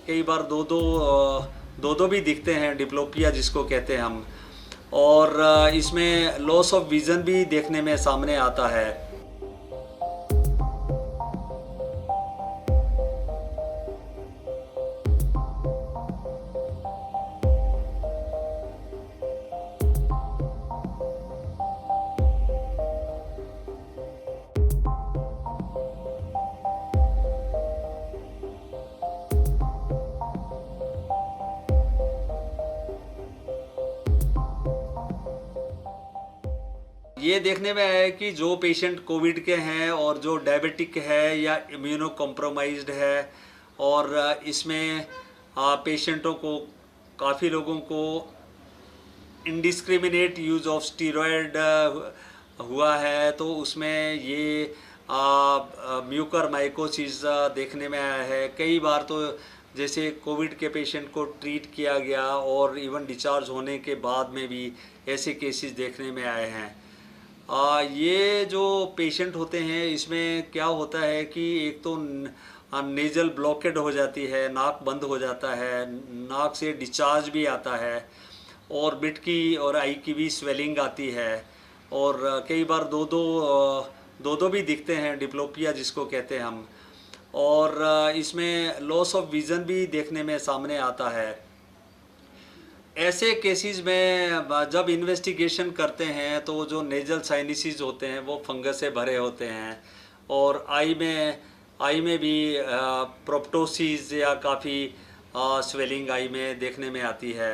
कई बार दो दो भी दिखते हैं, डिप्लोपिया जिसको कहते हैं हम। और इसमें लॉस ऑफ विज़न भी देखने में सामने आता है। ये देखने में आया है कि जो पेशेंट कोविड के हैं और जो डायबिटिक है या इम्यूनो कॉम्प्रोमाइज्ड है, और इसमें पेशेंटों को, काफ़ी लोगों को इंडिस्क्रिमिनेट यूज़ ऑफ स्टीरॉयड हुआ है, तो उसमें ये म्यूकर माइकोसिस देखने में आया है। कई बार तो जैसे कोविड के पेशेंट को ट्रीट किया गया और इवन डिस्चार्ज होने के बाद में भी ऐसे केसेस देखने में आए हैं। ये जो पेशेंट होते हैं, इसमें क्या होता है कि एक तो नेजल ब्लॉकेड हो जाती है, नाक बंद हो जाता है, नाक से डिस्चार्ज भी आता है, और बिट की और आई की भी स्वेलिंग आती है, और कई बार दो दो भी दिखते हैं, डिप्लोपिया जिसको कहते हैं हम। और इसमें लॉस ऑफ विज़न भी देखने में सामने आता है। ऐसे केसेस में जब इन्वेस्टिगेशन करते हैं तो जो नेजल साइनसिस होते हैं वो फंगस से भरे होते हैं, और आई में भी प्रोप्टोसिस या काफ़ी स्वेलिंग आई में देखने में आती है।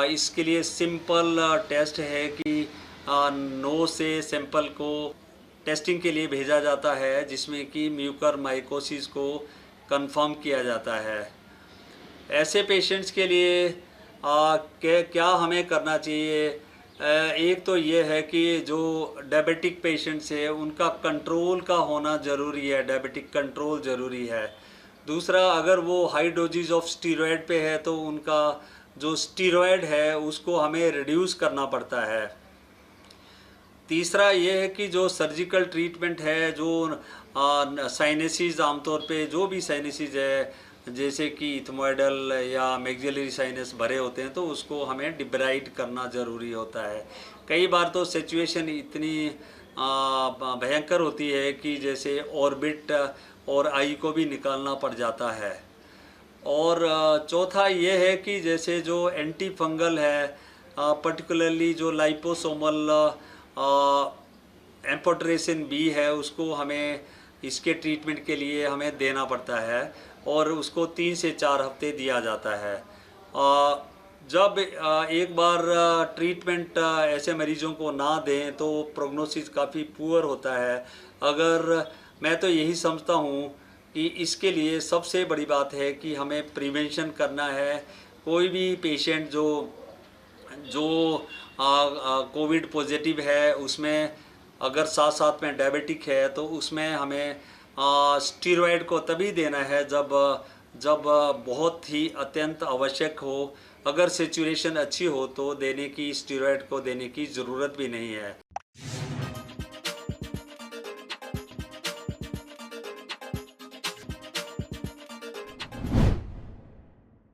इसके लिए सिंपल टेस्ट है कि नोज से सैंपल को टेस्टिंग के लिए भेजा जाता है, जिसमें कि म्यूकर माइकोसिस को कंफर्म किया जाता है। ऐसे पेशेंट्स के लिए क्या हमें करना चाहिए? एक तो ये है कि जो डायबिटिक पेशेंट्स है उनका कंट्रोल का होना ज़रूरी है, डायबिटिक कंट्रोल ज़रूरी है। दूसरा, अगर वो हाई डोजेज ऑफ स्टीरॉयड पे है तो उनका जो स्टीरॉयड है उसको हमें रिड्यूस करना पड़ता है। तीसरा ये है कि जो सर्जिकल ट्रीटमेंट है, जो साइनसिस, आमतौर पे जो भी साइनसिस है जैसे कि इथमोइडल या मैक्सिलरी साइनस भरे होते हैं, तो उसको हमें डिब्राइड करना ज़रूरी होता है। कई बार तो सिचुएशन इतनी भयंकर होती है कि जैसे ऑर्बिट और आई को भी निकालना पड़ जाता है। और चौथा ये है कि जैसे जो एंटी फंगल है, पर्टिकुलरली जो लाइपोसोमल एम्फोटेरेसिन बी है, उसको हमें इसके ट्रीटमेंट के लिए हमें देना पड़ता है, और उसको 3 से 4 हफ्ते दिया जाता है। जब एक बार ट्रीटमेंट ऐसे मरीजों को ना दें तो प्रोग्नोसिस काफ़ी पुअर होता है। अगर मैं तो यही समझता हूँ कि इसके लिए सबसे बड़ी बात है कि हमें प्रिवेंशन करना है। कोई भी पेशेंट जो कोविड पॉजिटिव है, उसमें अगर साथ साथ में डायबिटिक है, तो उसमें हमें स्टीरॉयड को तभी देना है जब बहुत ही अत्यंत आवश्यक हो। अगर सिचुएशन अच्छी हो तो स्टीरॉयड को देने की ज़रूरत भी नहीं है।